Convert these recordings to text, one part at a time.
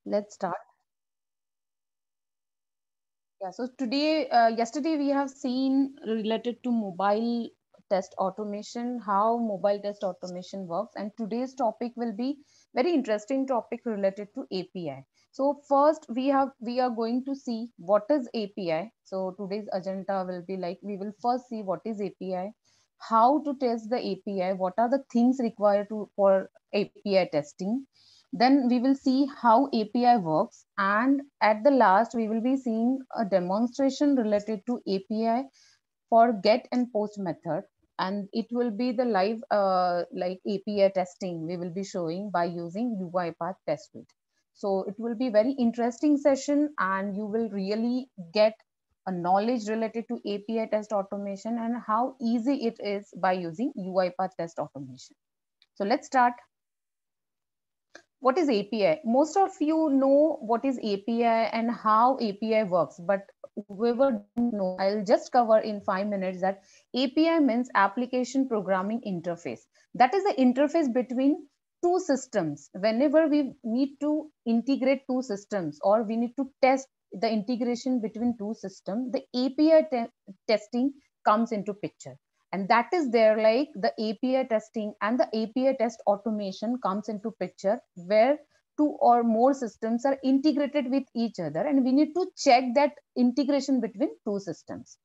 Let's start. Yeah, so yesterday we have seen related to mobile test automation, how mobile test automation works, and today's topic will be very interesting topic related to API. So first we are going to see what is API. So today's agenda will be like we will first see what is API, how to test the API, what are the things required for API testing, then we will see how API works. And at the last, we will be seeing a demonstration related to API for get and post method. And it will be the live like API testing we will be showing by using UiPath Test Suite. So it will be very interesting session and you will really get a knowledge related to API test automation and how easy it is by using UiPath test automation. So let's start. What is API? Most of you know what is API and how API works, but whoever don't know, I'll just cover in 5 minutes that API means application programming interface. That is the interface between two systems. Whenever we need to integrate two systems or we need to test the integration between two systems, the API testing comes into picture, and that is there like the API testing and the API test automation comes into picture where two or more systems are integrated with each other and we need to check that integration between two systems.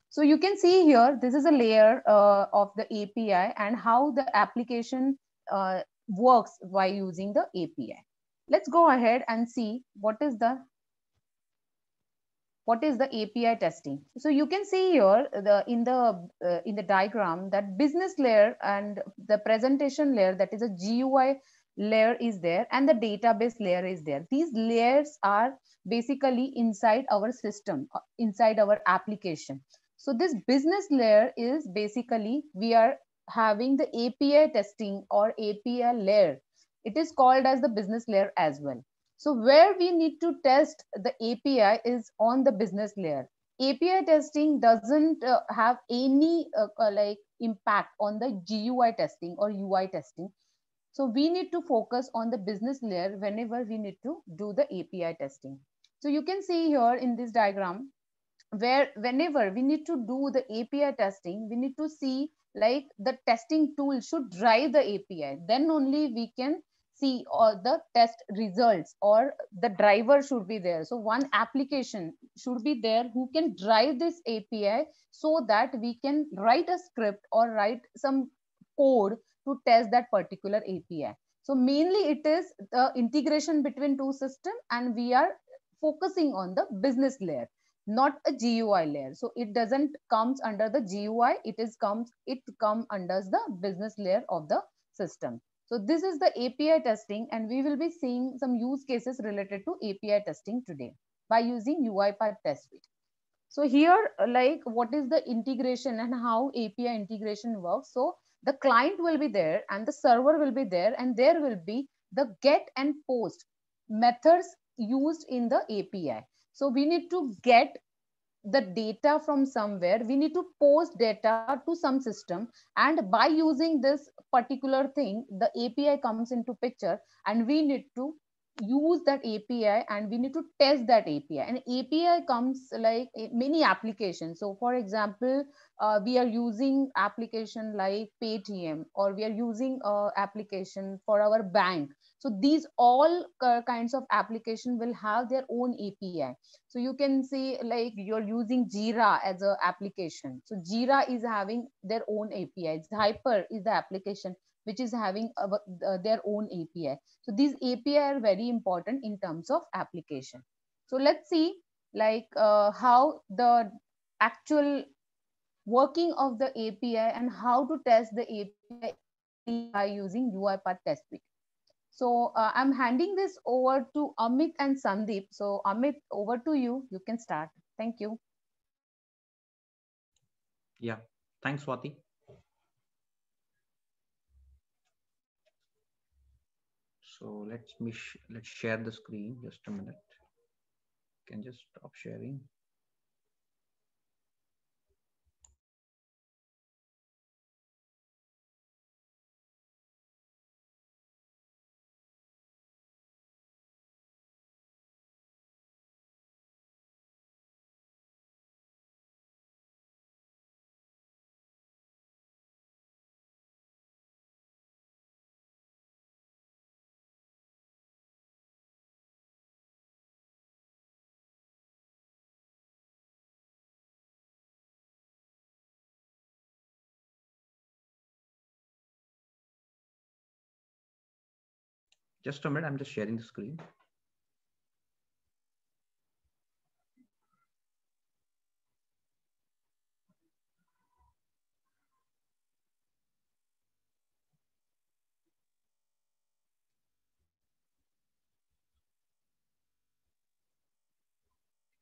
So you can see here this is a layer of the API and how the application works by using the API. Let's go ahead and see what is the API testing. So you can see here in the diagram that business layer and the presentation layer, that is a GUI layer is there, and the database layer is there. These layers are basically inside our system, inside our application. So this business layer is basically we are having the API testing or API layer. It is called as the business layer as well. So where we need to test the API is on the business layer. API testing doesn't have any like impact on the GUI testing or UI testing. So we need to focus on the business layer whenever we need to do the API testing. So you can see here in this diagram where whenever we need to do the API testing, we need to see like the testing tool should drive the API. Then only we can see all the test results or the driver should be there. So one application should be there who can drive this API so that we can write a script or write some code to test that particular API. So mainly it is the integration between two systems and we are focusing on the business layer, not a GUI layer. So it doesn't comes under the GUI. It come under the business layer of the system. So this is the API testing, and we will be seeing some use cases related to API testing today by using UiPath Test Suite. So here, like what is the integration and how API integration works. So the client will be there and the server will be there, and there will be the get and post methods used in the API. So we need to get the data from somewhere, we need to post data to some system, and by using this particular thing the API comes into picture, and we need to use that API and we need to test that API. And API comes like many applications. So for example, we are using application like Paytm, or we are using application for our bank. So these all kinds of application will have their own API. So you can see like you're using Jira as a application. So Jira is having their own API. Hyper is the application which is having their own API. So these API are very important in terms of application. So let's see like how the actual working of the API and how to test the API by using UiPath Test Suite. So I'm handing this over to Amit and Sandeep. So Amit, over to you. You can start. Thank you. Yeah, thanks, Swati. So let's share the screen. Just a minute. Can just stop sharing. Just a minute, I'm just sharing the screen.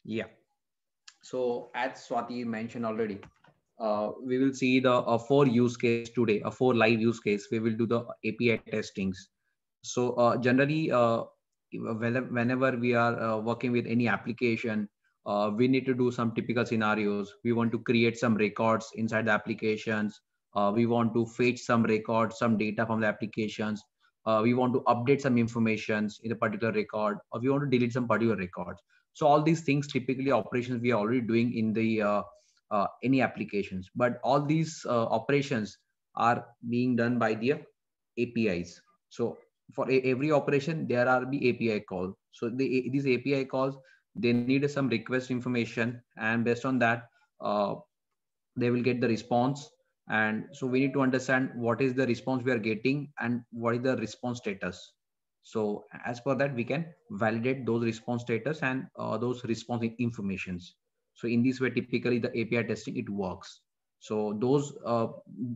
Yeah. So as Swati mentioned already, we will see the four use case today, a four live use case. We will do the API testings. So generally, whenever we are working with any application, we need to do some typical scenarios. We want to create some records inside the applications. We want to fetch some records, some data from the applications. We want to update some informations in a particular record, or we want to delete some particular records. So all these things, typically operations we are already doing in the any applications, but all these operations are being done by the APIs. So for every operation, there are the API call. So these API calls, they need some request information, and based on that, uh, they will get the response. And so we need to understand what is the response we are getting and what is the response status. So as per that, we can validate those response status and those response informations. So in this way, typically the API testing, it works. So those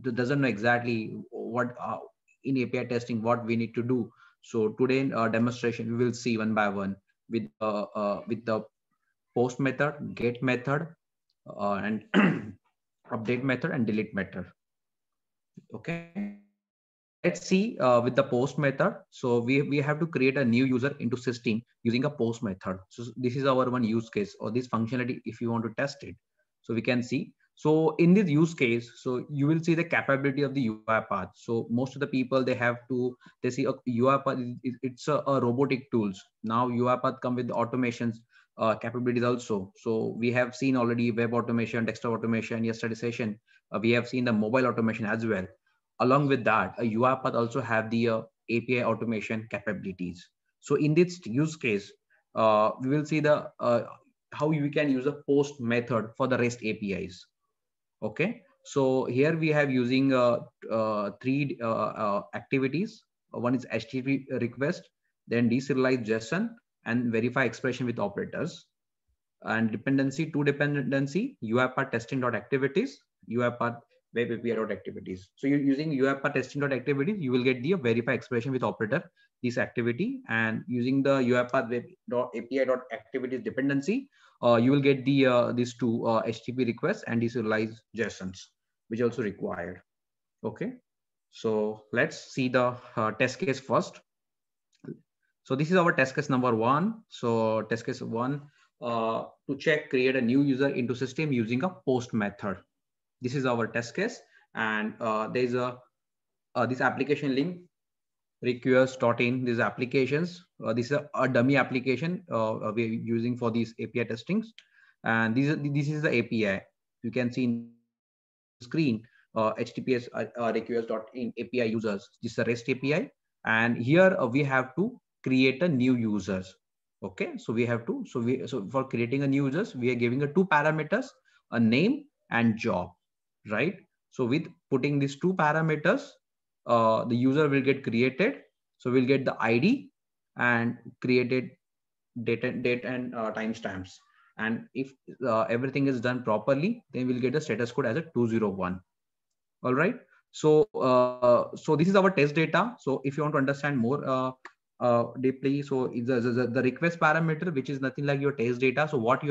doesn't know exactly what in API testing what we need to do. So today in our demonstration, we will see one by one with the post method, get method, and update method and delete method. Okay. So let's see with the post method. So we have to create a new user into system using a post method. So this is our one use case, or this functionality if you want to test it. So we can see. So in this use case, so you will see the capability of the UI path. So most of the people, they see a UI path. It's a robotic tools. Now UI path come with automations capabilities also. So we have seen already web automation, desktop automation. Yesterday session, we have seen the mobile automation as well. Along with that, a UiPath also have the API automation capabilities. So in this use case, we will see the how we can use a post method for the REST APIs. Okay, so here we have using three activities. One is HTTP request, then deserialize JSON, and verify expression with operators. And dependency to dependency, UiPath testing.activities, UiPath web API.activities. So you're using UiPath testing.activities, you will get the verify expression with operator, this activity. And using the UiPath web.api.activities dependency, you will get the these two HTTP requests and deserialize JSONs, which also required. Okay, so let's see the test case first. So this is our test case number one. So test case one, to check, create a new user into system using a post method. This is our test case. And there is a this application link, request.in, these applications. This is a dummy application we're using for these API testings. And this is the API. You can see in screen, HTTPS request.in API users. This is a REST API. And here we have to create a new users. Okay, so we have to, so for creating a new users, we are giving a two parameters, a name and job, right? So with putting these two parameters, the user will get created. So we'll get the ID and created date and timestamps. And if everything is done properly, then we'll get the status code as a 201. All right. So so this is our test data. So if you want to understand more deeply, so the request parameter, which is nothing like your test data. So what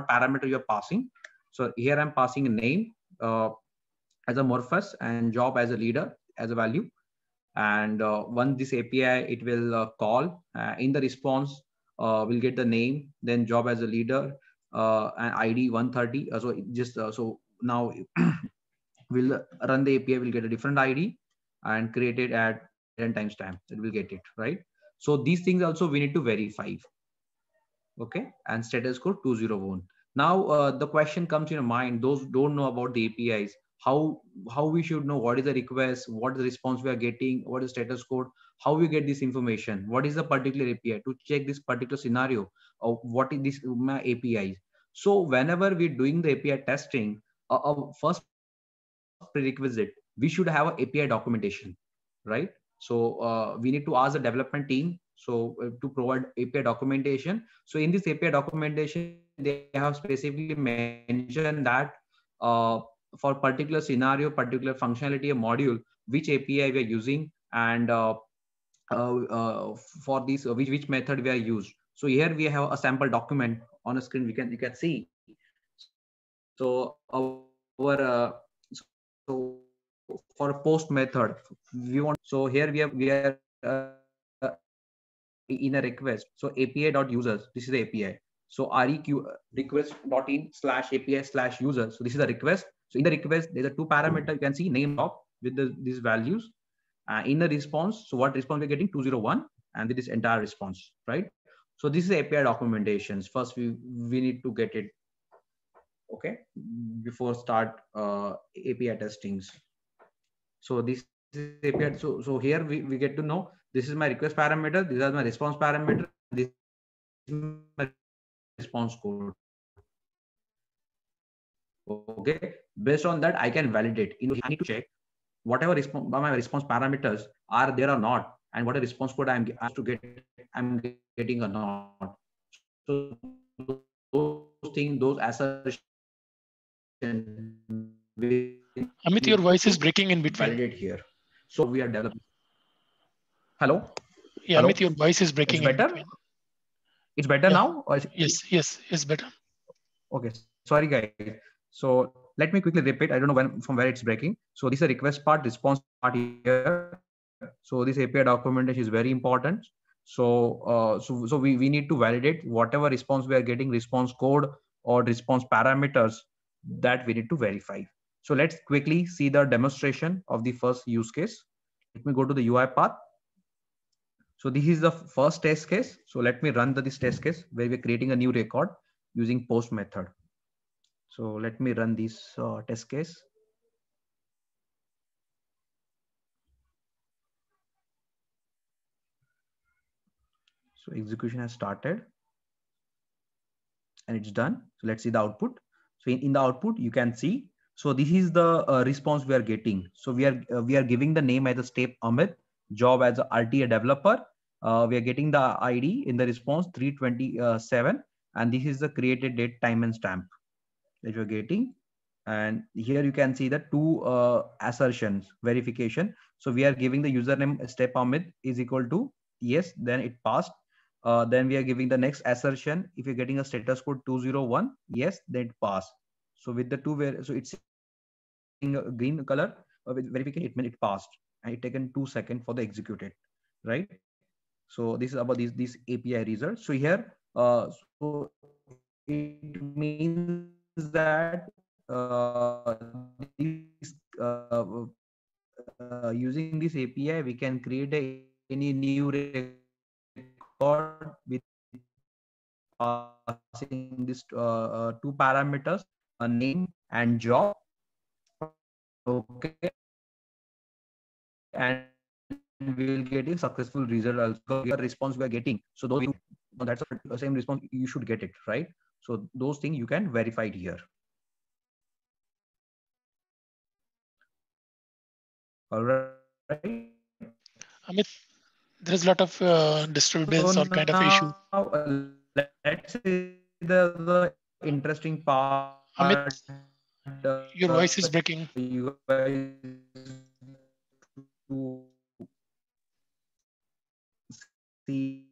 parameter you're passing. So here I'm passing a name as a Morphus and job as a leader as a value. And once this API, it will call in the response, we'll get the name, then job as a leader, and ID 130. So just so now we'll run the API, will get a different ID and create it at date and timestamp. It will get it right. So these things also we need to verify. Okay, and status code 201. Now the question comes in your mind, those don't know about the APIs, how we should know what is the request, what is the response we are getting, what is status code, how we get this information, what is the particular API to check this particular scenario of what is this my API. So whenever we're doing the API testing, first prerequisite, we should have an API documentation, right? So we need to ask the development team to provide API documentation. So in this API documentation, they have specifically mentioned that for particular scenario, particular functionality, a module, which API we are using, and for this which method we are used. So here we have a sample document on a screen. You can see. So for post method, we want. So here we are in a request. So API.users, this is the API. So req request.in/API/users. So this is the request. So in the request, there's a two parameter. You can see name job with these values. In the response, so what response we're getting? 201, and this entire response, right? So this is API documentations. First, we need to get it, okay, before start API testings. So this is API. So here we get to know this is my request parameter, these are my response parameter, this is my response code. Okay, based on that I can validate. I need to check whatever my response parameters are there or not, and what a response code I'm to get, I'm getting or not. So those things, those assertions Amit, your voice is breaking in between. Validate here. So we are developing. Hello. Yeah, Hello? Amit, your voice is breaking. It's better. In between. It's better now. Or Yes, it's better. Okay, sorry guys. So let me quickly repeat. I don't know from where it's breaking. So this is a request part, response part here. So this API documentation is very important. So we need to validate whatever response we are getting, response code or response parameters, that we need to verify. So let's quickly see the demonstration of the first use case. Let me go to the UI path. So this is the first test case. So let me run this test case where we're creating a new record using post method. So let me run this test case. So execution has started and it's done. So let's see the output. So in the output, you can see, so this is the response we are getting. So we are giving the name as a step Amit, job as a RTA developer. We are getting the ID in the response 327, and this is the created date, time and stamp that you're getting. And here you can see the two assertions verification. So we are giving the username step Amit is equal to yes, then it passed. Then we are giving the next assertion. If you're getting a status code 201, yes, then it passed. So with the so it's in a green color with verification, it means it passed, and it taken 2 seconds for the executed, right? So this is about this API result. So here, so it means that using this API, we can create any new record with passing this two parameters, a name and job. Okay, and we will get a successful result also. Your response we are getting, so those that's the same response, you should get it, right? So those things you can verify it here. All right. Amit, there is a lot of disturbance or kind of issue. Let's see the interesting part. Amit, your voice is breaking. You guys see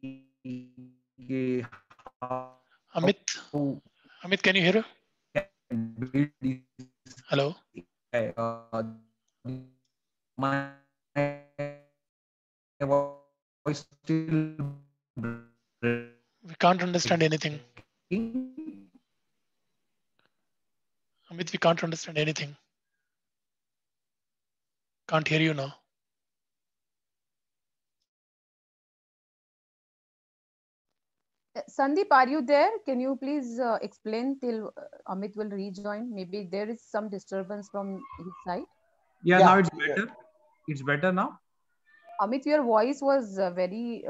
Amit, can you hear? Hello. My voice still. We can't understand anything. Amit, we can't understand anything. Can't hear you now. Sandeep, are you there? Can you please explain till Amit will rejoin? Maybe there is some disturbance from his side. Yeah, now it's better. It's better now. Amit, your voice was very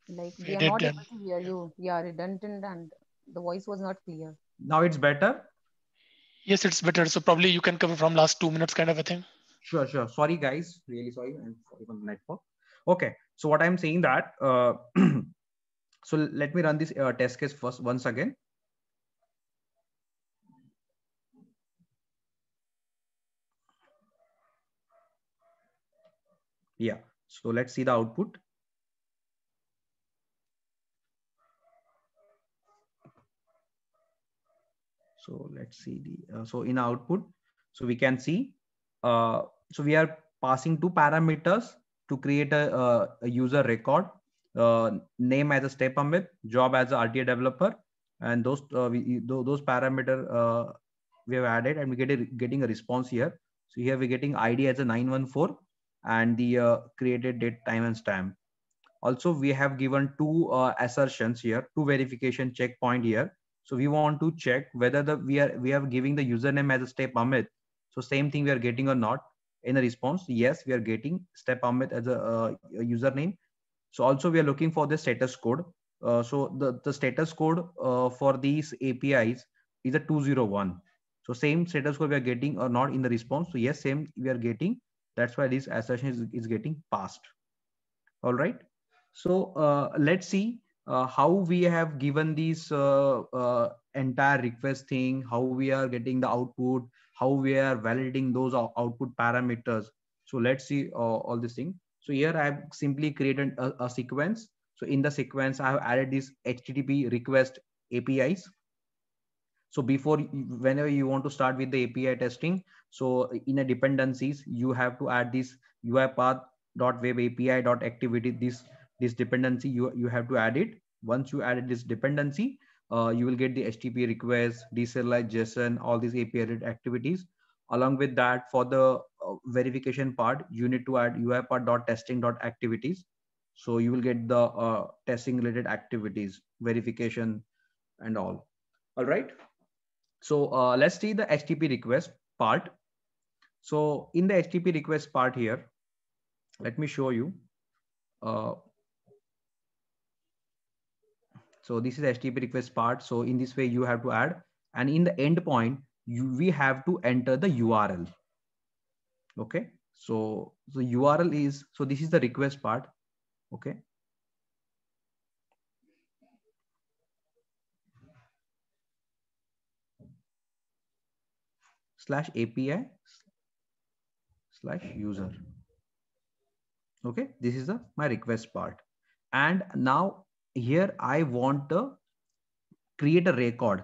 like we are not able to hear you. Yeah, redundant, and the voice was not clear. Now it's better. Yes, it's better. So probably you can cover from last 2 minutes kind of a thing. Sure, sure. Sorry, guys. Really sorry. And sorry for the network. Okay. So what I'm saying that, so let me run this test case first once again. Yeah. So let's see the output. So let's see the, so in output, so we can see, so we are passing two parameters to create a user record, name as a Step Amit, job as a RTA developer, and those those parameter we have added, and we getting a response here. So here we're getting ID as a 914 and the created date, time and stamp. Also, we have given two assertions here, two verification checkpoint here. So we want to check whether we are giving the username as a Step Amit. So same thing we are getting or not. In the response, yes, we are getting Step Amit as a username. So also we are looking for the status code. So the status code for these APIs is a 201. So same status code we are getting or not in the response. So yes, same we are getting. That's why this assertion is getting passed. All right. So let's see how we have given these entire request thing, how we are getting the output, how we are validating those output parameters. So let's see all this thing. So here I have simply created a sequence. So in the sequence, I have added these HTTP request APIs. So before, whenever you want to start with the API testing, so in a dependencies, you have to add this UiPath.web API.activity, this dependency, you have to add it. Once you added this dependency, you will get the HTTP request, deserialized JSON, all these API activities. Along with that, for the verification part, you need to add UiPath.testing.activities. So you will get the testing related activities, verification and all. All right. So let's see the HTTP request part. So in the HTTP request part here, let me show you. So this is HTTP request part. So in this way you have to add, and in the endpoint, we have to enter the URL. Okay. So the URL is, so this is the request part. Okay. /API/user. Okay. This is my request part. And now here I want to create a record.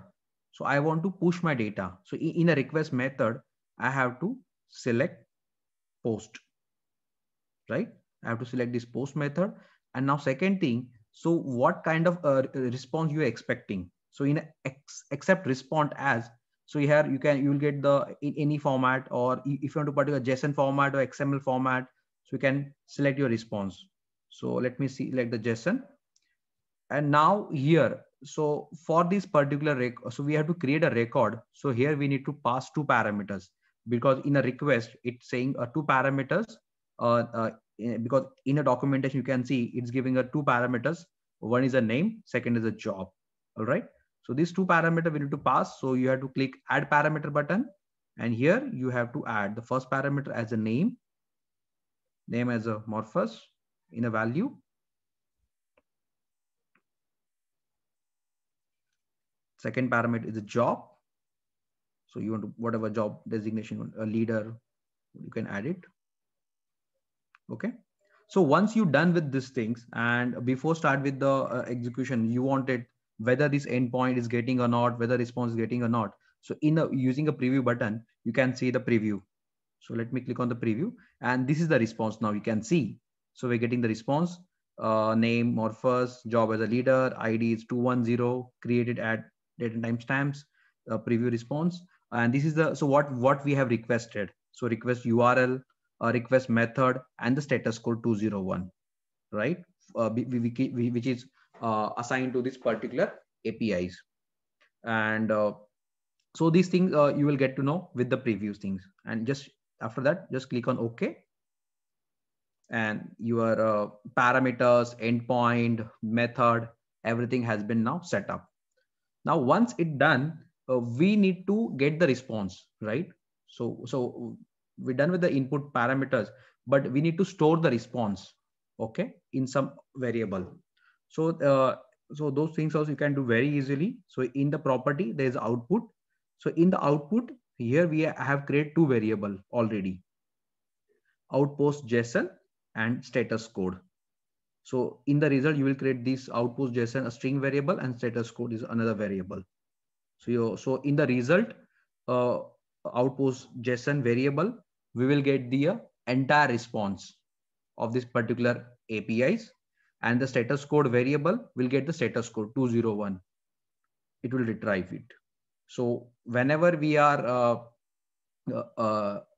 So I want to push my data. So in a request method, I have to select post, right? I have to select this post method. And now second thing, so what kind of response you are expecting? So in accept respond as, so here you will get the in any format, or if you want to put a JSON format or XML format, so you can select your response. So let me see, like the JSON. And now here, so for this particular record, so we have to create a record. So here we need to pass two parameters, because in a request it's saying two parameters, because in a documentation you can see it's giving a two parameters. One is a name, second is a job. All right. So these two parameters we need to pass. So you have to click add parameter button, and here you have to add the first parameter as a name as a Morphus in a value. Second parameter is a job. So you want to, whatever job designation, a leader, you can add it. Okay. So once you're done with these things, and before start with the execution, you wanted whether this endpoint is getting or not, whether response is getting or not. So using a preview button, you can see the preview. So let me click on the preview, and this is the response. Now you can see. So we're getting the response, name Morphus, job as a leader, ID is 210, created at date and timestamps, preview response. And this is the, so what we have requested. So request URL, request method, and the status code 201, right? Which is assigned to this particular APIs. And so these things you will get to know with the previous things. And just after that, just click on OK. And your parameters, endpoint, method, everything has been now set up. Now, once it's done, we need to get the response, right? So we're done with the input parameters, but we need to store the response, okay, in some variable. So so those things also you can do very easily. So in the property there is output. So in the output here we have created two variable already, outpost JSON and status code. So in the result you will create this outpost JSON a string variable and status code is another variable. So in the result, outpost JSON variable, we will get the entire response of this particular APIs, and the status code variable will get the status code 201. It will retrieve it. So whenever we are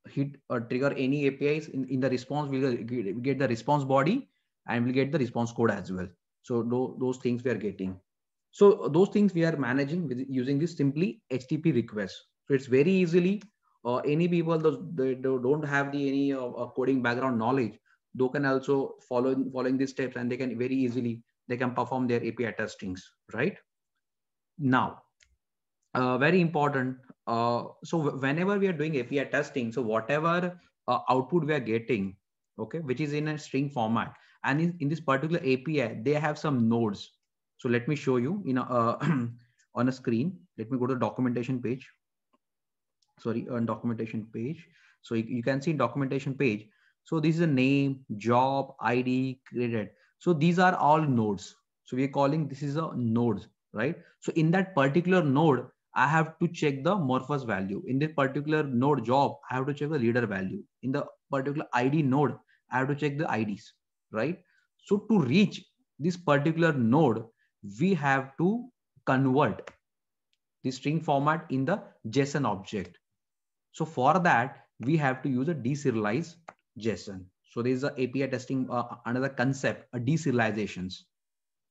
hit or trigger any APIs in the response, we'll get the response body and we'll get the response code as well. So those things we are getting. So those things we are managing with using this simply HTTP request. So it's very easily any people they don't have the any coding background knowledge, they can also following these steps and they can very easily they can perform their API testings right now. Very important. So whenever we are doing API testing, so whatever output we are getting, okay, which is in a string format, and in this particular API, they have some nodes. So let me show you in a, on a screen. Let me go to the documentation page. Sorry, on documentation page. So you can see documentation page. So this is a name, job, ID, credit. So these are all nodes. So we are calling this is a nodes, right? So in that particular node, I have to check the Morphos value. In this particular node job, I have to check the leader value. In the particular ID node, I have to check the IDs, right? So to reach this particular node, we have to convert the string format in the JSON object. So for that, we have to use a deserialized JSON. So there is a API testing, another concept, a deserializations.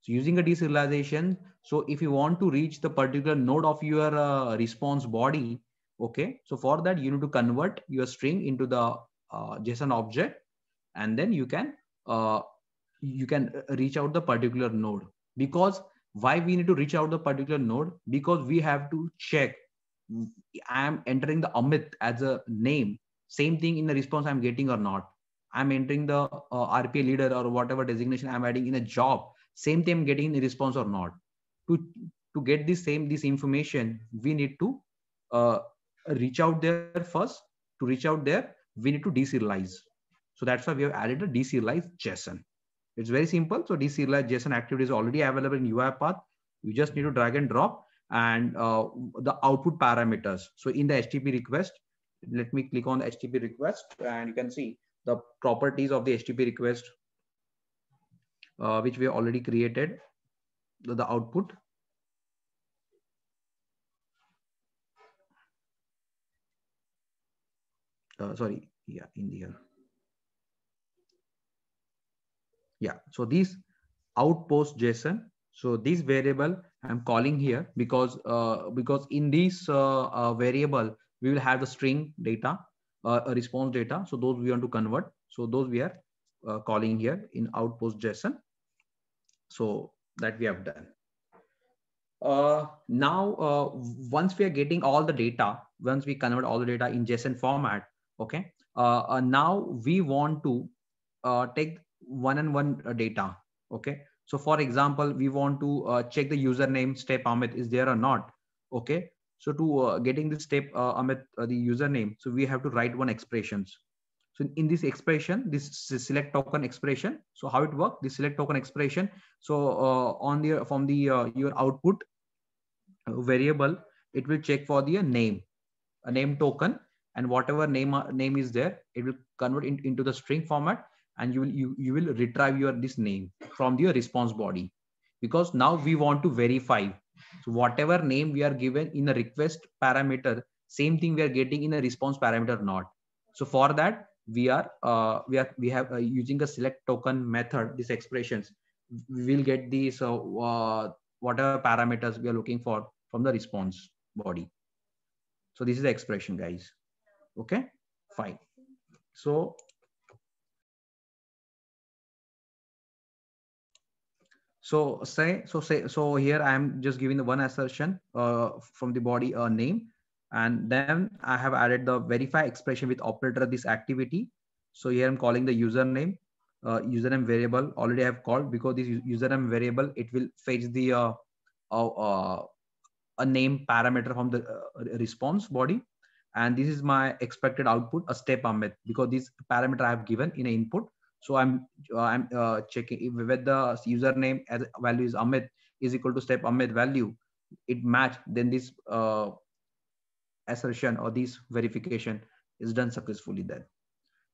So using a deserialization, so if you want to reach the particular node of your response body, okay, so for that you need to convert your string into the JSON object, and then you can reach out the particular node. Because why we need to reach out the particular node? Because we have to check I am entering the Amit as a name, same thing in the response I'm getting or not. I'm entering the RPA leader or whatever designation I'm adding in a job, same thing I'm getting in the response or not. To get this information, we need to reach out there first. To reach out there, we need to deserialize. So that's why we have added a deserialized JSON. It's very simple. So deserialized JSON activity is already available in UiPath. You just need to drag and drop and the output parameters. So in the HTTP request, let me click on the HTTP request and you can see the properties of the HTTP request, which we have already created, the output. Sorry, yeah, in here. Yeah, so these outpost JSON. So this variable I'm calling here because in this variable we will have the string data, a response data. So those we want to convert. So those we are calling here in outpost JSON. So that we have done. Now, once we are getting all the data, once we convert all the data in JSON format, okay. Now we want to take one-on-one data. Okay. So for example, we want to check the username step Amit is there or not. Okay. So to getting this step Amit, the username, so we have to write one expressions. So in this expression, this select token expression. So how it works? This select token expression. So on the from the your output variable, it will check for the name, a name token, and whatever name is there, it will convert into the string format, and you will retrieve your this name from your response body. Because now we want to verify, so whatever name we are given in a request parameter, same thing we are getting in a response parameter or not. So for that we have using a select token method, these expressions, we will get these whatever parameters we are looking for from the response body. So this is the expression, guys. Okay, fine. So so here I am just giving the one assertion from the body name, And then I have added the verify expression with operator this activity. So here I'm calling the username, username variable already I have called, because this username variable, it will fetch the a name parameter from the response body. And this is my expected output, a step Ahmed, because this parameter I have given in an input. So I'm checking if whether the username as value is Ahmed is equal to step Ahmed value, it match, then this assertion or this verification is done successfully. Then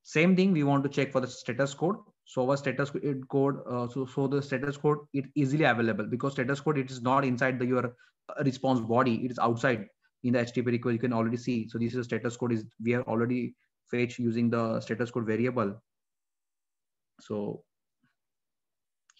same thing we want to check for the status code. So our status code, so the status code, it easily available, because status code, it is not inside the your response body, it is outside in the HTTP request. You can already see. So this is status code is we have already fetched using the status code variable. So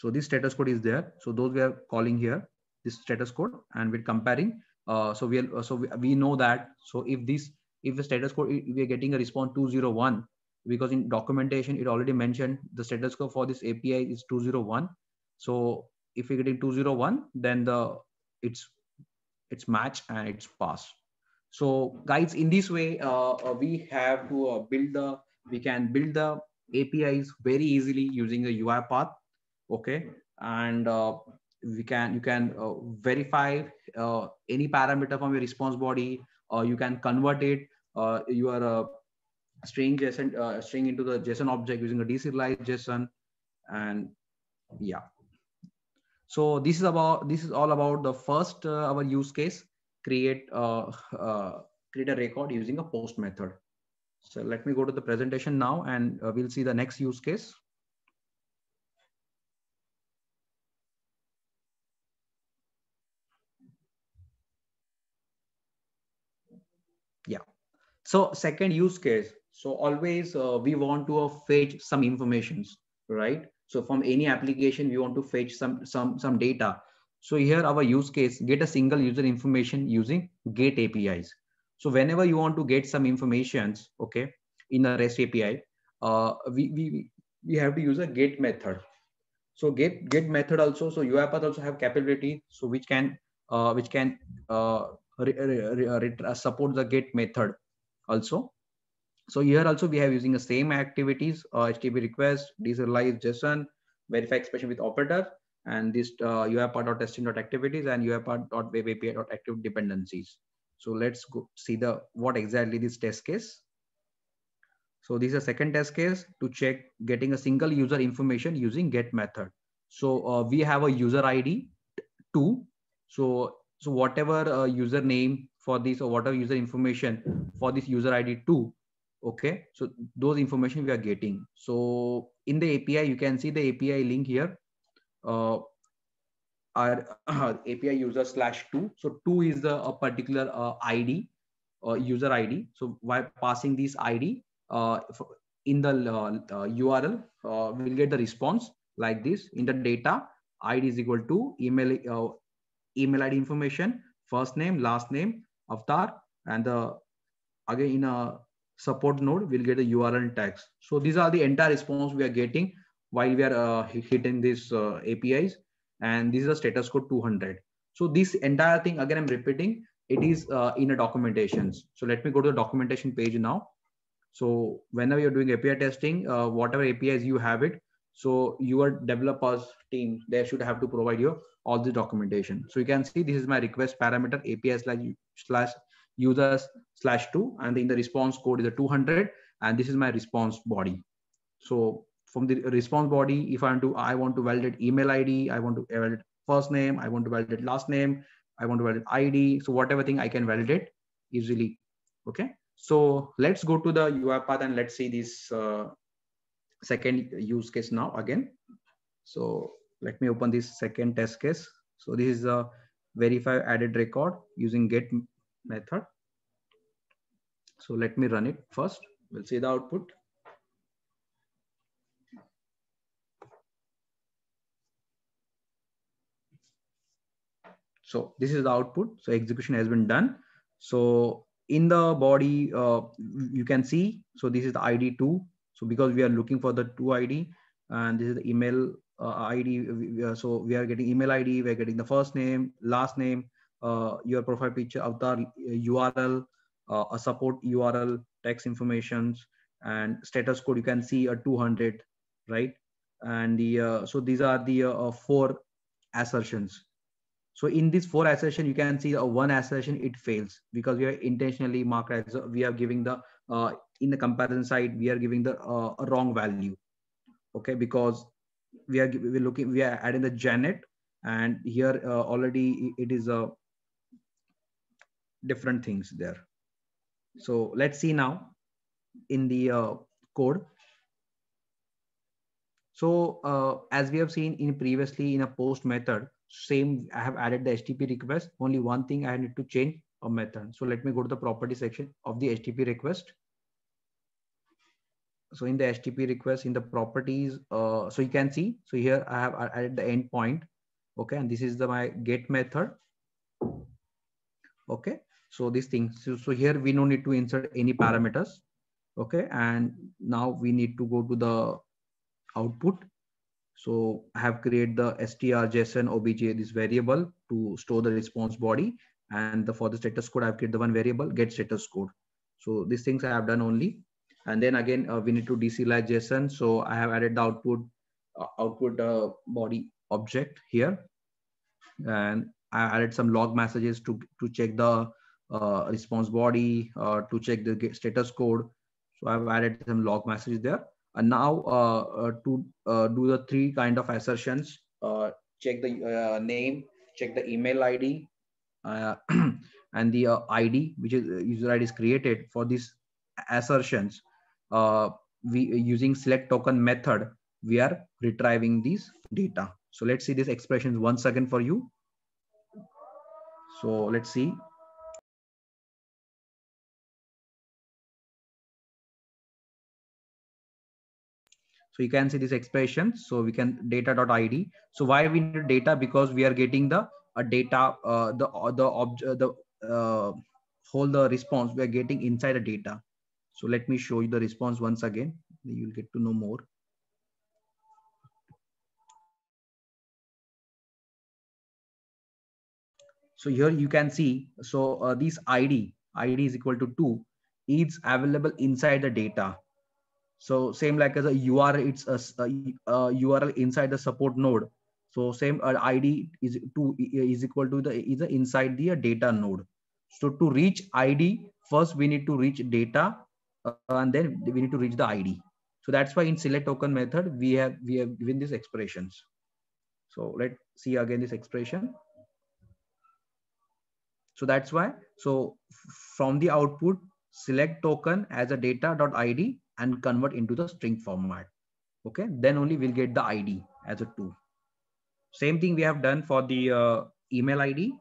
this status code is there. So those we are calling here this status code, and we're comparing. We know that. So if the status code, we are getting a response 201, because in documentation it already mentioned the status code for this API is 201. So if we're getting 201, then it's match and it's pass. So guys, in this way, we have to we can build the APIs very easily using the UiPath. Okay, and you can verify any parameter from your response body, or you can convert it your string JSON string into the JSON object using a deserialized JSON. And yeah, so this is all about the first our use case, create create a record using a post method. So let me go to the presentation now, and we'll see the next use case. Yeah. So second use case. So always we want to fetch some informations, right? So from any application, we want to fetch some data. So here our use case, get a single user information using GET APIs. So whenever you want to get some informations, okay, in a REST API, we have to use a GET method. So get method also. So UiPath also have capability, so which can support the get method also. So here also we have using the same activities, HTTP request, deserialize JSON, verify expression with operator, and this UiPath.testing.activities and UiPath.web API.active dependencies. So let's go see the what exactly this test case. So this is a second test case to check getting a single user information using get method. So we have a user ID 2. So whatever username for this, or whatever user information for this user ID 2. Okay, so those information we are getting. So in the API, you can see the API link here. Our API user /2. So 2 is a particular ID, user ID. So by passing this ID in the URL, we'll get the response like this. In the data, ID is equal to email ID information, first name, last name, avatar, and again in a support node, we'll get the URL tags. So these are the entire response we are getting while we are hitting these APIs. And this is a status code 200. So this entire thing, again, I'm repeating, it is in a documentations. So let me go to the documentation page now. So whenever you're doing API testing, whatever APIs you have it, so your developers team, they should have to provide you all the documentation. So you can see this is my request parameter API / users /2, and in the response code is a 200, and this is my response body. So from the response body, if I want to validate email ID, I want to validate first name, I want to validate last name, I want to validate ID. So whatever thing I can validate easily. Okay. So let's go to the UiPath and let's see this second use case now again. So let me open this second test case. So this is a verify added record using get method. So let me run it first. We'll see the output. So this is the output. So execution has been done. So in the body, you can see, so this is the ID 2. So because we are looking for the 2 ID, and this is the email ID. So we are getting email ID, we're getting the first name, last name, your profile picture, avatar, URL, a support URL, text informations, and status code. You can see a 200, right? And the so these are the four assertions. So in this four assertion, you can see one assertion it fails because we are intentionally marked as we are giving the in the comparison side we are giving the wrong value. Okay, because we are adding the Janet, and here already it is different things there. So let's see now in the code. So as we have seen in previously in a post method, same I have added the HTTP request. Only one thing I need to change a method. So let me go to the property section of the HTTP request. So in the HTTP request in the properties, so you can see, so here I have added the endpoint. Okay, and this is the my get method. Okay, so this thing, so here we no need to insert any parameters. Okay, and now we need to go to the output. So I have created the str.json obj this variable to store the response body, and for the status code I've created the one variable get status code. So these things I have done only, and then again we need to deserialize JSON. So I have added the output body object here, and I added some log messages to check the response body, to check the status code. So I've added some log messages there. And now to do the three kind of assertions, check the name, check the email ID, and the ID, which is user ID is created for these assertions. We using select token method, we are retrieving these data. So let's see these expressions once again for you. So let's see. So you can see this expression. So we can data.id. So why we need data? Because we are getting the data, the whole the response we are getting inside the data. So let me show you the response once again. You'll get to know more. So here you can see, so this ID is equal to 2 is available inside the data. So same like as a URL, it's a URL inside the support node. So same ID is equal to the is inside the data node. So to reach ID, first we need to reach data, and then we need to reach the ID. So that's why in select token method we have given these expressions. So let's see again this expression. So that's why, so from the output, select token as a data.id and convert into the string format. Okay, then only we'll get the ID as a 2. Same thing we have done for the email ID.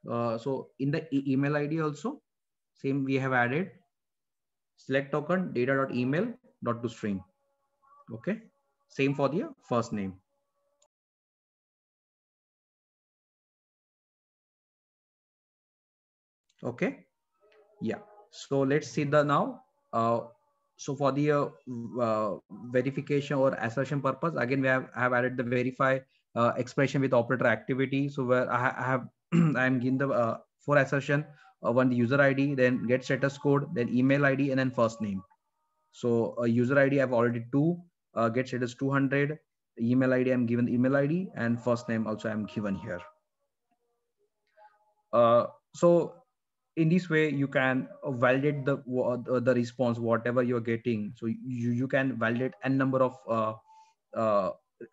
So in the email ID also, same we have added select token data.email dot to string. Okay, same for the first name. Okay, yeah. So let's see the now. So for the verification or assertion purpose, again we have added the verify expression with operator activity. So where I have I'm giving the for assertion one the user ID, then get status code, then email ID, and then first name. So user ID I've already 2, get status 200, email ID I'm given the email ID, and first name also I'm given here. So in this way you can validate the response whatever you're getting. So you can validate n number of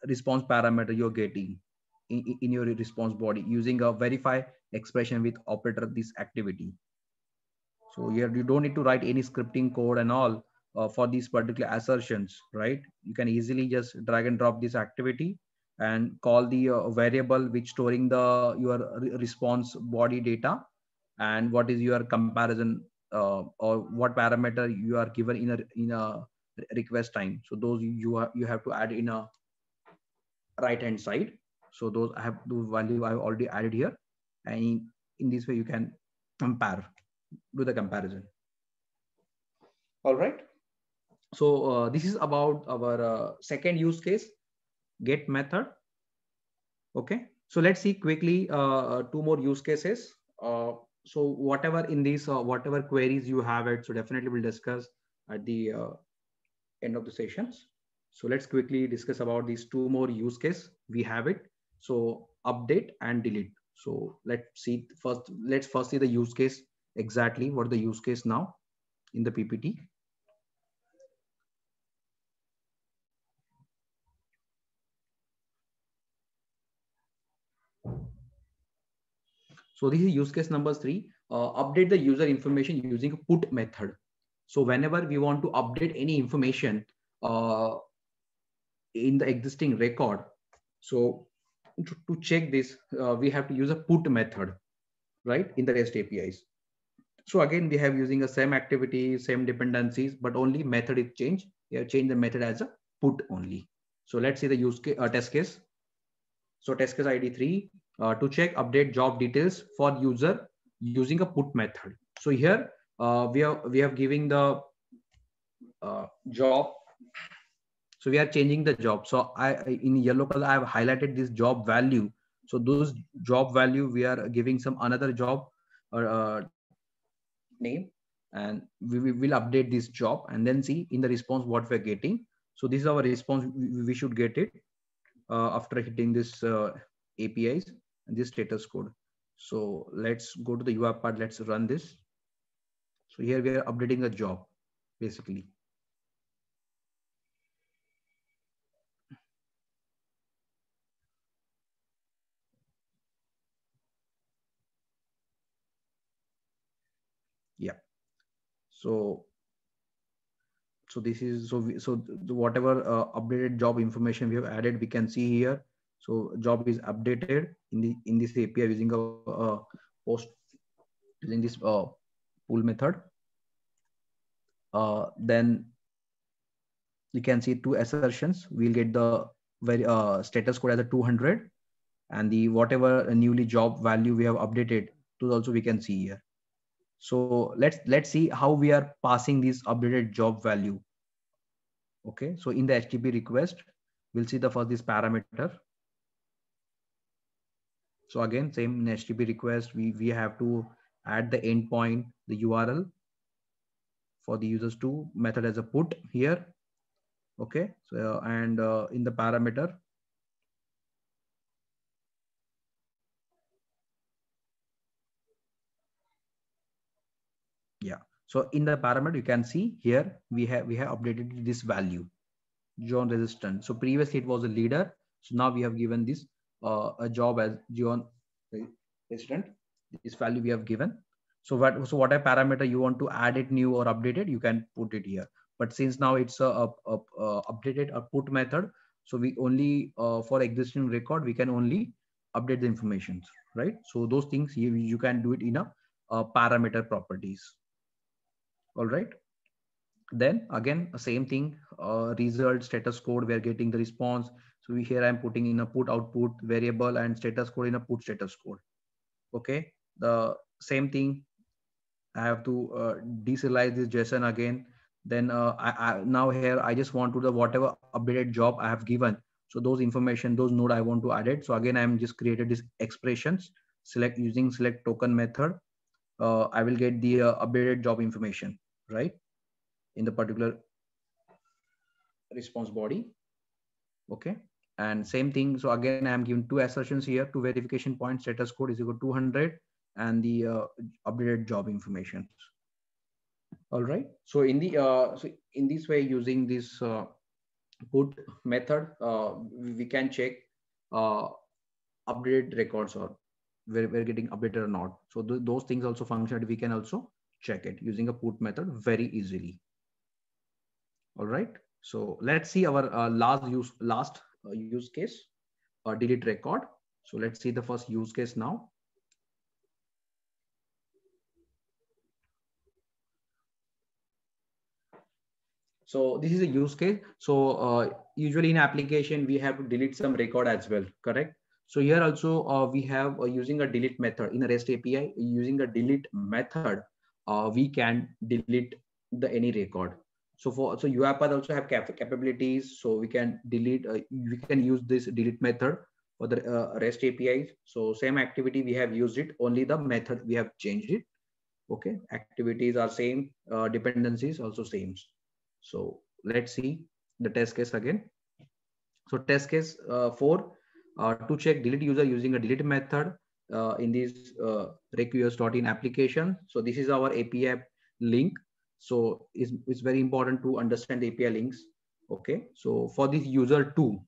response parameter you're getting in your response body using a verify expression with operator this activity. So here you don't need to write any scripting code and all for these particular assertions, right? You can easily just drag and drop this activity and call the variable which storing the your response body data, and what is your comparison or what parameter you are given in a request time. So those you have to add in a right hand side. So those I have those value I've already added here, and in this way you can compare, do the comparison. All right. So this is about our second use case, get method. Okay. So let's see quickly 2 more use cases. So whatever in these, whatever queries you have it, so definitely we'll discuss at the end of the sessions. So let's quickly discuss about these two more use case we have it. So update and delete. So let's see first, let's first see the use case, exactly what the use case now in the PPT. So this is use case number 3, update the user information using a put method. So whenever we want to update any information in the existing record, so to check this, we have to use a put method, right, in the REST APIs. So again, we have using the same activity, same dependencies, but only method is changed. We have changed the method as a put only. So let's see the use case, test case. So test case ID 3, to check update job details for user using a put method. So here we have giving the job. So we are changing the job. So in yellow color I have highlighted this job value. So those job value we are giving some another job or name, and we will update this job and then see in the response what we're getting. So this is our response. We should get it after hitting this APIs and this status code. So let's go to the UI part. Let's run this. So here we are updating the job basically. Yeah. So this is whatever updated job information we have added, we can see here. So job is updated in this API using a post using this pull method. Then you can see 2 assertions. We'll get the very status code as a 200, and the whatever newly job value we have updated, those also we can see here. So let's see how we are passing this updated job value. Okay, so in the HTTP request, we'll see the first this parameter. So again, same in HTTP request, we have to add the endpoint, the URL for the users to method as a put here. Okay, so and in the parameter, yeah. So in the parameter, you can see here we have updated this value, John resistant. So previously it was a leader. So now we have given this a job as John resistant. This value we have given. So whatever parameter you want to add it new or update it, you can put it here. But since now it's a updated a put method, so we only for existing record we can only update the information, right? So those things you can do it in a parameter properties. All right. Then again, same thing, result status code, we are getting the response. So here I'm putting in a put output variable and status code in a put status code. Okay, the same thing, I have to deserialize this JSON again. Then now here I just want to the whatever updated job I have given. So those information, those node I want to add it. So again, I'm just created this expressions, select using select token method. I will get the updated job information, right? In the particular response body. Okay, and same thing. So again, I'm given 2 assertions here, 2 verification points, status code is equal to 200 and the updated job information. All right. So in the so in this way, using this put method, we can check updated records or we're getting updated or not. So those things also function. We can also check it using a put method very easily. All right. So let's see our last use case, delete record. So let's see the first use case now. So this is a use case. So usually in application, we have to delete some record as well, correct? So here also we have using a delete method in a REST API, using a delete method, we can delete the any record. So so UiPath also have capabilities. So we can delete, we can use this delete method for the REST APIs. So same activity we have used it, only the method we have changed it. Okay, activities are same, dependencies also same. So let's see the test case again. So test case 4, to check delete user using a delete method in this request.in application. So this is our API link. So it's very important to understand API links. Okay, so for this user 2,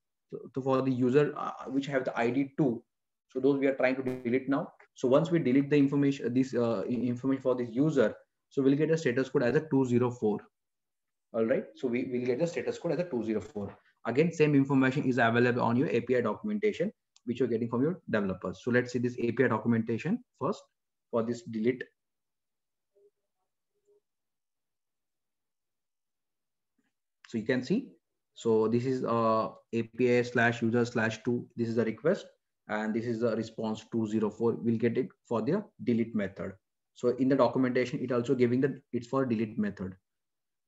so for the user which have the ID 2, so those we are trying to delete now. So once we delete the information, this information for this user, so we'll get a status code as a 204. All right, so we will get the status code as a 204. Again, same information is available on your API documentation, which you're getting from your developers. So let's see this API documentation first for this delete. So you can see, so this is API/user/2. This is the request, and this is the response 204. We'll get it for the delete method. So in the documentation, it also giving the it's for delete method.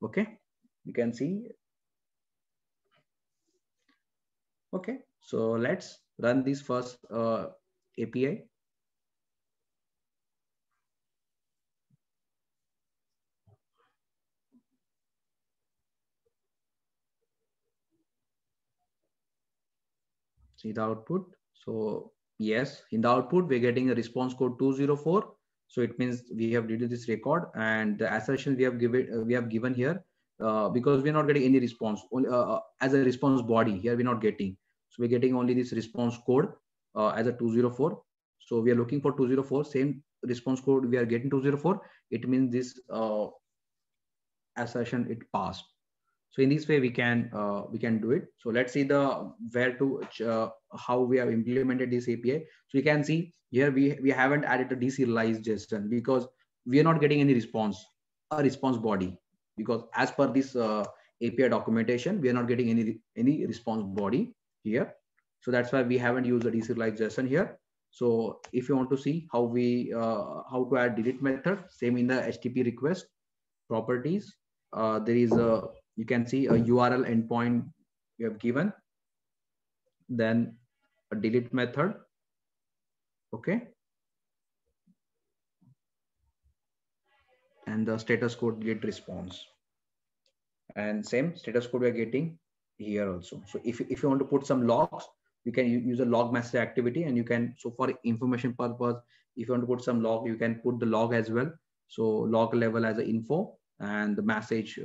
Okay, you can see. Okay, so let's run this first API. See the output. So yes, in the output, we're getting a response code 204. So it means we have deleted this record, and the assertion we have given here, because we're not getting any response only, as a response body here, we're not getting. So we're getting only this response code as a 204. So we are looking for 204, same response code we are getting 204. It means this assertion it passed. So in this way we can do it. So let's see the where to how we have implemented this API. So you can see here we haven't added a deserialized JSON because we are not getting any response, a response body, because as per this API documentation we are not getting any response body here. So that's why we haven't used the deserialized JSON here. So if you want to see how we how to add delete method, same in the HTTP request properties, there is a, you can see a URL endpoint you have given, then a delete method. Okay, and the status code delete response, and same status code we are getting here also. So if you want to put some logs, you can use a log message activity, and you can, so for information purpose, if you want to put some log, you can put the log as well. So log level as an info, and the message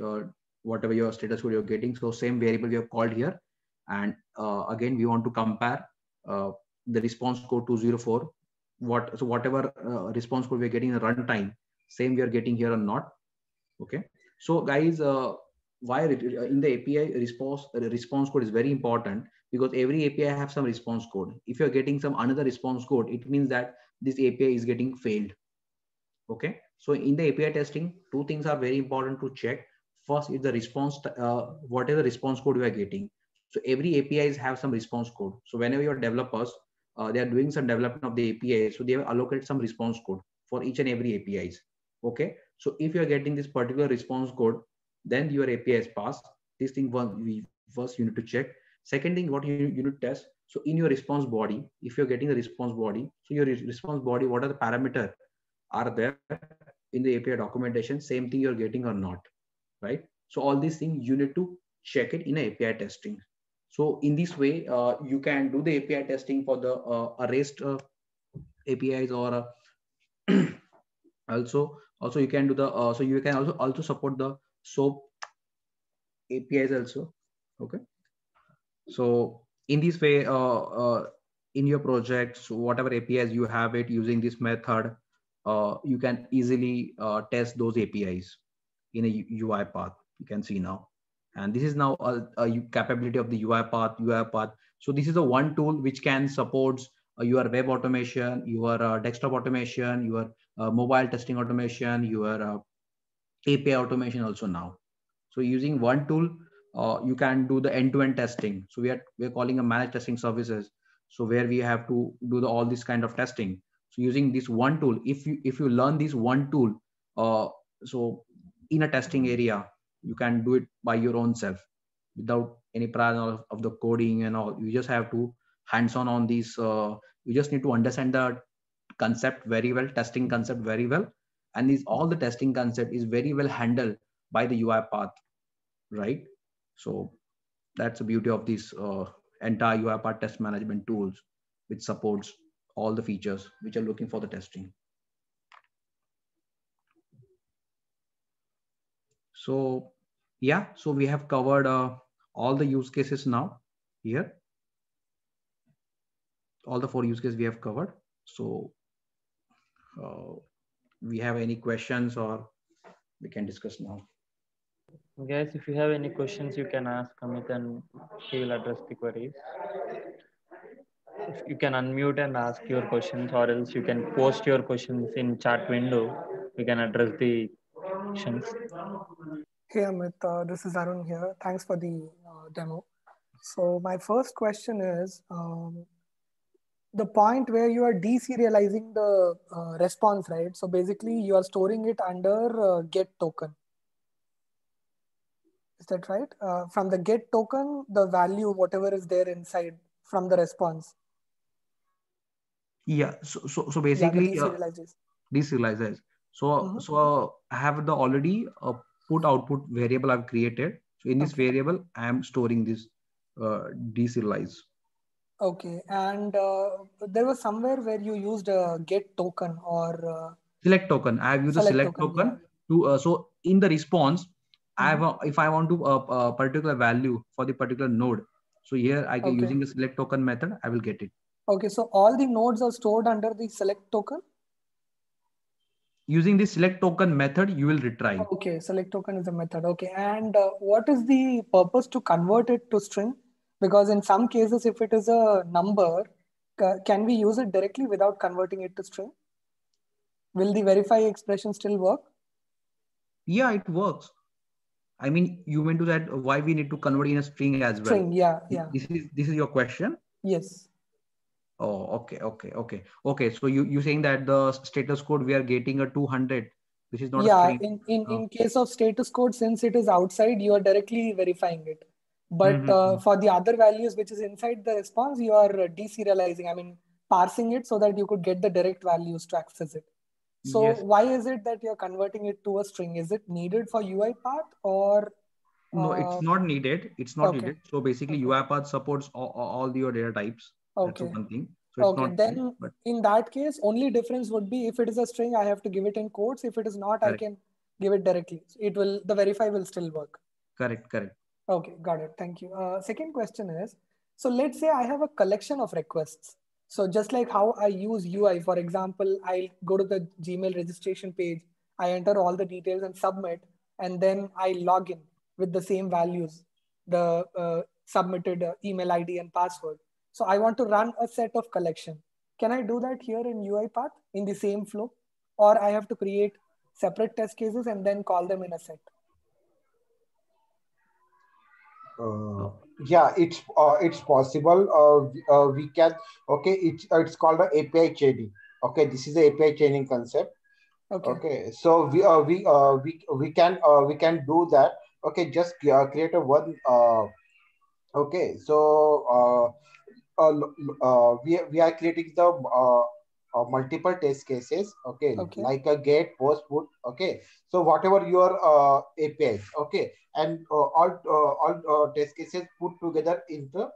whatever your status code you're getting. So same variable we have called here. And again, we want to compare the response code 204. So whatever response code we're getting in the runtime, same we are getting here or not. Okay. So guys, why in the API response code is very important, because every API have some response code. If you're getting some another response code, it means that this API is getting failed. Okay. So in the API testing, two things are very important to check. First is the response, what is the response code you are getting. So every APIs have some response code. So whenever your developers, they are doing some development of the API, so they have allocated some response code for each and every APIs. Okay. So if you are getting this particular response code, then your API is passed. This thing first you need to check. Second thing, what you need to test. So in your response body, if you're getting a response body, so your response body, what are the parameters are there in the API documentation, same thing you're getting or not, right? So all these things you need to check it in API testing. So in this way, you can do the API testing for the REST APIs, or also you can do the so you can also support the SOAP APIs also. Okay. So in this way, in your projects, whatever APIs you have it using this method, you can easily test those APIs in a UI path. You can see now, and this is now a capability of the UI path. So this is the one tool which can support your web automation, your desktop automation, your mobile testing automation, your API automation also now. So using one tool, you can do the end-to-end testing. So we're calling a managed testing services. So where we have to do all this kind of testing. So using this one tool, if you learn this one tool, so in a testing area, you can do it by your own self without any prior knowledge of the coding and all. You just have to hands-on on these. You just need to understand the concept very well, testing concept very well, and these all the testing concept is very well handled by the UiPath, right? So that's the beauty of this entire UiPath test management tools, which supports all the features which are looking for the testing. So yeah, so we have covered all the use cases now here. All the 4 use cases we have covered. So we have any questions or we can discuss now. Guys, if you have any questions, you can ask Amit and he will address the queries. If you can unmute and ask your questions, or else you can post your questions in chat window. We can address the questions. Hey Amit, this is Arun here. Thanks for the demo. So my first question is the point where you are deserializing the response, right? So basically you are storing it under get token. Is that right? From the get token, the value, whatever is there inside from the response. Yeah. So basically, deserializes. So I have the already put output variable I've created. So in this variable, I am storing this deserialize. Okay, and there was somewhere where you used a get token or select token. I have used a select token to so in the response, I have if I want to a particular value for the particular node. So here I get using the select token method, I will get it. Okay, so all the nodes are stored under the select token. Using the select token method, you will retrieve. Okay, select token is a method. Okay, and what is the purpose to convert it to string? Because in some cases, if it is a number, can we use it directly without converting it to string? Will the verify expression still work? Yeah, it works. I mean, you meant to that why we need to convert in a string as well. String, yeah. This is your question? Yes. Oh, okay. So you saying that the status code we are getting a 200, which is not a string. In case of status code, since it is outside, you are directly verifying it. But for the other values which is inside the response, you are deserializing. I mean, parsing it so that you could get the direct values to access it. So yes. Why is it that you're converting it to a string? Is it needed for UiPath or? No, it's not needed. It's not needed. So basically UiPath supports all your data types. That's one thing. So it's not then needed, but in that case, only difference would be if it is a string, I have to give it in quotes. If it is not, I can give it directly. The verify will still work. Correct. Okay, got it. Thank you. Second question is, so let's say I have a collection of requests. So just like how I use UI, for example, I go to the Gmail registration page, I enter all the details and submit, and then I log in with the same values, the submitted email ID and password. So I want to run a set of collection. Can I do that here in UiPath in the same flow? Or I have to create separate test cases and then call them in a set? Yeah, it's possible. We can. Okay, it's called the API chaining. Okay, this is the API chaining concept. Okay, so we can do that. Okay, just create a one. Okay, so we are creating the multiple test cases. Okay, like a get, post, put. Okay, so whatever your APIs. Okay, and all test cases put together into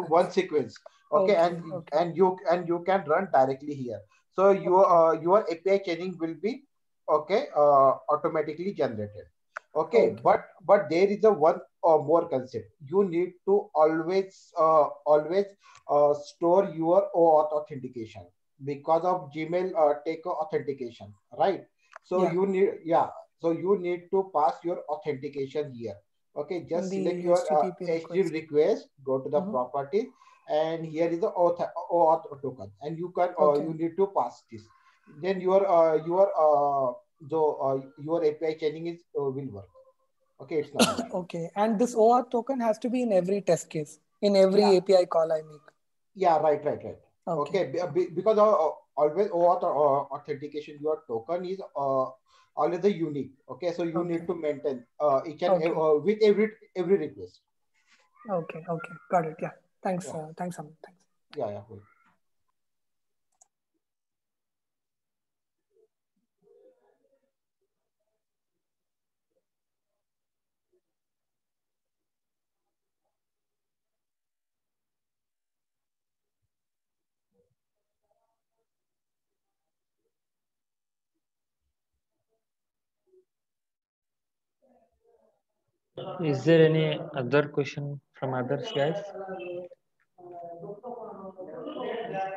one sequence. Okay, and you can run directly here. So your API chaining will be automatically generated. Okay, but there is a one more concept. You need to always store your OAuth authentication because of Gmail take authentication, right? So you need to pass your authentication here. Okay, just select your HTTP request, go to the properties, and here is the OAuth token, and you can you need to pass this. Then your API chaining is will work. Okay, it's not. Okay, and this OAuth token has to be in every test case, in every API call I make. Yeah, right. Okay, because always OAuth authentication, your token is always the unique. Okay, so you need to maintain each and with every request. Okay, got it. Yeah, Thanks, thanks, Amit. Thanks. Yeah. Is there any other question from others, guys?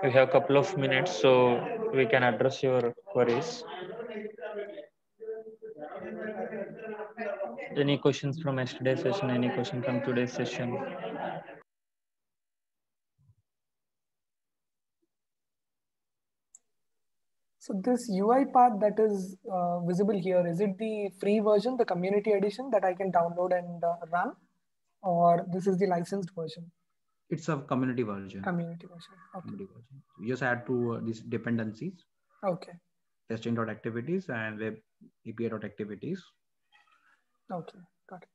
We have a couple of minutes, so we can address your queries. Any questions from yesterday's session? Any question from today's session? So this UI path that is visible here, is it the free version, the community edition that I can download and run, or this is the licensed version? It's a community version. Community version. Okay. Community version. You just add to these dependencies. Okay. Testing.activities and web API.activities. Okay, got it.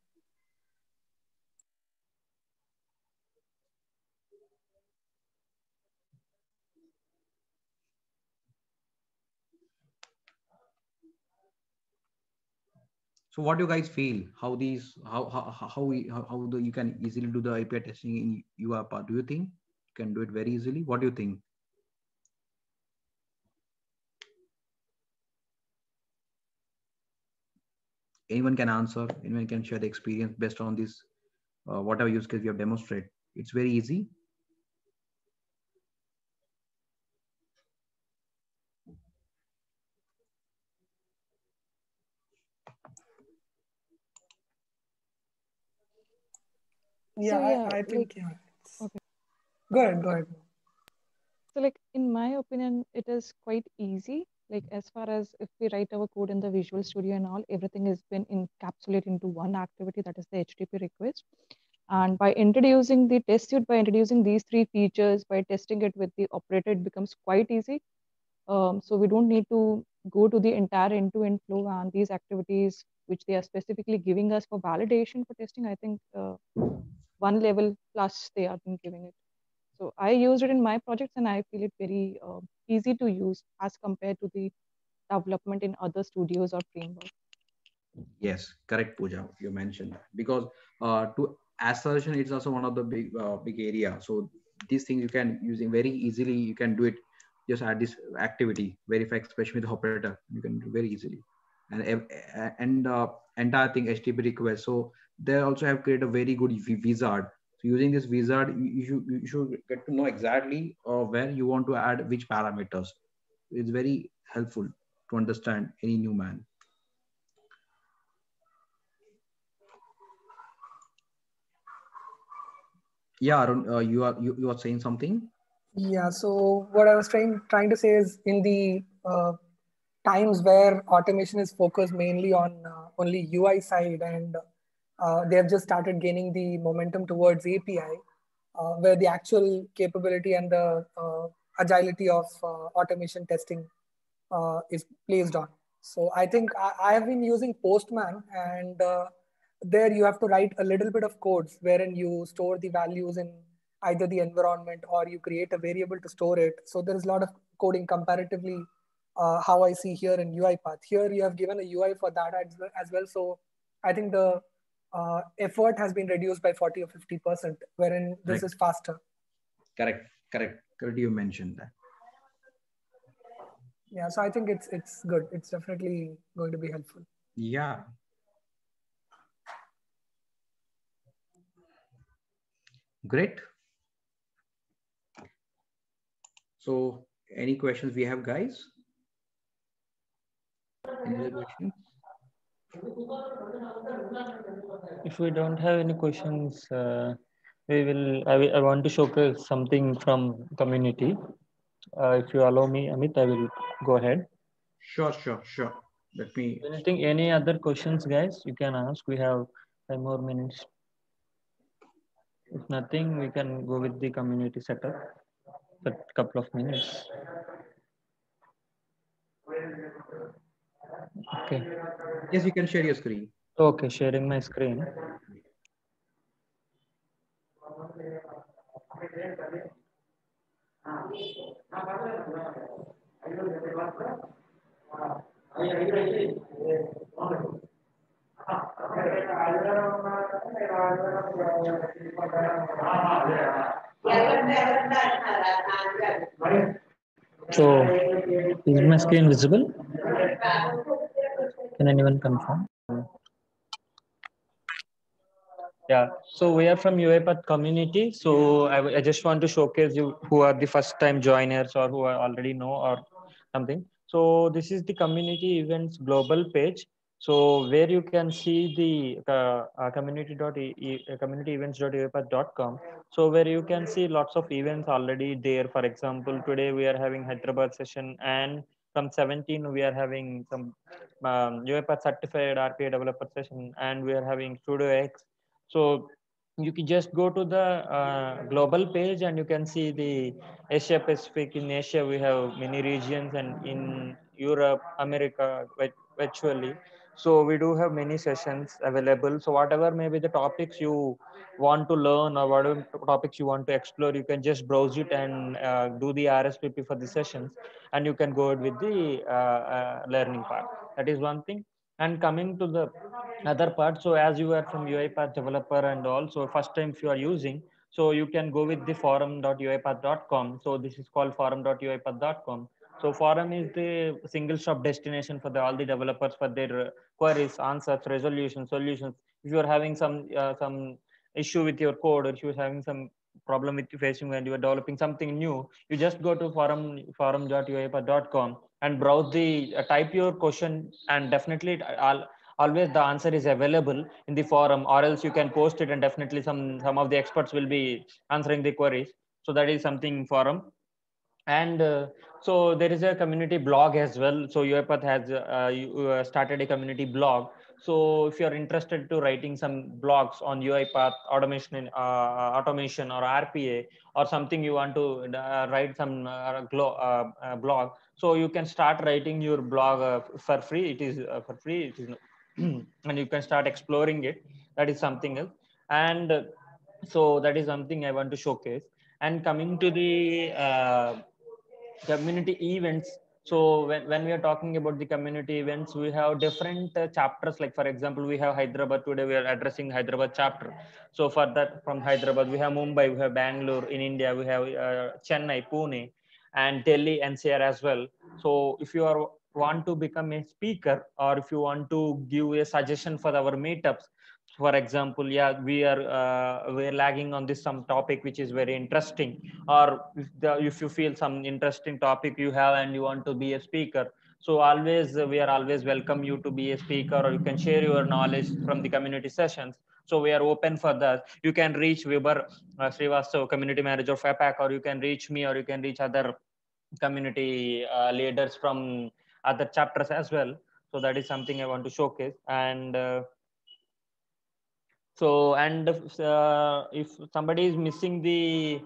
So what do you guys feel? How these you can easily do the API testing in UiPath? Do you think you can do it very easily? What do you think? Anyone can answer. Anyone can share the experience based on this whatever use case we have demonstrated. It's very easy. Yeah, So, yeah, I think, yeah. Okay. Go ahead. So, like, in my opinion, it is quite easy. Like, as far as if we write our code in the Visual Studio and all, everything has been encapsulated into one activity, that is the HTTP request. And by introducing the test suite, by introducing these three features, by testing it with the operator, it becomes quite easy. So we don't need to go to the entire end-to-end flow, and these activities which they are specifically giving us for validation for testing, I think one level plus they have been giving it. So I used it in my projects and I feel it very easy to use as compared to the development in other studios or frameworks. Yes, correct, Pooja. You mentioned that because to assertion, it's also one of the big area. So these things you can using very easily. You can do it. Just add this activity, verify expression with the operator. You can do very easily, and entire thing HTTP request. So they also have created a very good wizard. So using this wizard, you should get to know exactly where you want to add which parameters. It's very helpful to understand any new man. Yeah, Arun, you are saying something. Yeah. So what I was trying to say is in the times where automation is focused mainly on only UI side, and they have just started gaining the momentum towards API, where the actual capability and the agility of automation testing is placed on. So I think I have been using Postman, and there you have to write a little bit of codes wherein you store the values in either the environment or you create a variable to store it. So there is a lot of coding comparatively how I see here in UiPath. Here you have given a UI for that as well. So I think the effort has been reduced by 40 or 50%, wherein this Correct. is faster. Correct. You mentioned that. Yeah, so I think it's good. It's definitely going to be helpful. Yeah. Great. So any questions we have, guys? Any other questions? If we don't have any questions, I want to showcase something from community. If you allow me, Amit, I will go ahead. Sure. Let me. Any other questions, guys? You can ask. We have 5 more minutes. If nothing, we can go with the community setup for a couple of minutes. Okay. Yes, you can share your screen. Okay, sharing my screen. So, is my screen visible? Can anyone confirm? Yeah, so we are from UiPath community. So I just want to showcase you who are the first time joiners or who are already know or something. So this is the community events global page. So where you can see the community events.uipath.com. So where you can see lots of events already there. For example, today we are having Hyderabad session, and from 17 we are having some UiPath certified RPA developer session, and we are having Studio X. So you can just go to the global page and you can see the Asia Pacific. In Asia, we have many regions, and in Europe, America, virtually. So we do have many sessions available. So whatever maybe the topics you want to learn or whatever topics you want to explore, you can just browse it and do the RSVP for the sessions, and you can go with the learning part. That is one thing. And coming to the other part, so as you are from UiPath developer and also first time if you are using, so you can go with the forum.uipath.com. So this is called forum.uipath.com. So forum is the single shop destination for all the developers for their queries, answers, resolutions, solutions. If you are having some issue with your code, or if you are having some problem with you facing when you are developing something new, you just go to forum.uipath.com and browse the type your question, and definitely always the answer is available in the forum, or else you can post it and definitely some of the experts will be answering the queries. So that is something forum. And so there is a community blog as well. So UiPath has started a community blog. So if you're interested to writing some blogs on UiPath automation or RPA, or something you want to write some blog, so you can start writing your blog for free. It is for free. It is and you can start exploring it. That is something else. And so that is something I want to showcase. And coming to the community events, so when we are talking about the community events, we have different chapters. Like for example, we have Hyderabad. Today we are addressing Hyderabad chapter. So for that, from Hyderabad we have Mumbai, we have Bangalore. In India we have Chennai, Pune, and Delhi NCR as well. So if you are want to become a speaker, or if you want to give a suggestion for our meetups, for example, yeah, we're lagging on this some topic which is very interesting, or if you feel some interesting topic you have and you want to be a speaker, so always we are always welcome you to be a speaker, or you can share your knowledge from the community sessions. So we are open for that. You can reach Weber Srivastav, community manager of APAC, or you can reach me, or you can reach other community leaders from other chapters as well. So that is something I want to showcase. And so, and if somebody is missing missing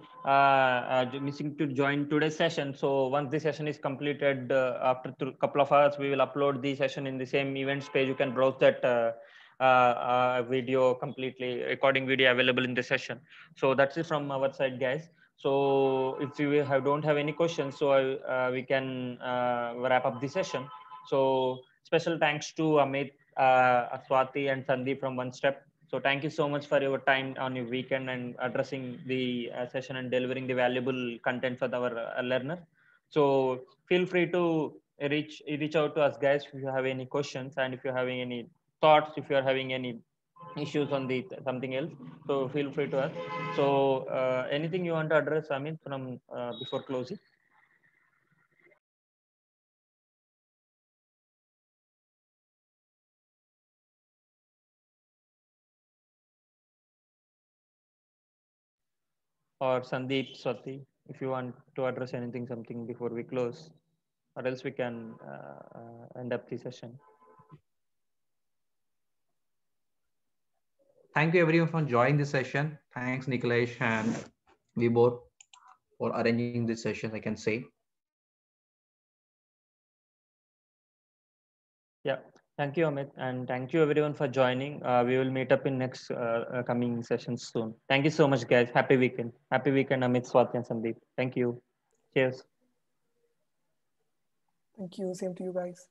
to join today's session, so once the session is completed, after a couple of hours, we will upload the session in the same events page. You can browse that video, completely recording video available in the session. So that's it from our side, guys. So if you don't have any questions, so we can wrap up the session. So special thanks to Amit, Swati, and Sandeep from One Step. So thank you so much for your time on your weekend and addressing the session and delivering the valuable content for our learner. So feel free to reach out to us, guys, if you have any questions, and if you're having any thoughts, if you're having any issues on the something else, so feel free to us. So anything you want to address, Amit, from before closing? Or Sandeep, Swati, if you want to address anything, something before we close, or else we can end up the session. Thank you everyone for joining this session. Thanks, Nikhilesh and Vibor, for arranging this session, I can say. Yeah, Thank you, Amit, and thank you everyone for joining. We will meet up in next coming sessions soon. Thank you so much, guys. Happy weekend. Happy weekend, Amit, Swati, and Sandeep. Thank you. Cheers. Thank you. Same to you guys.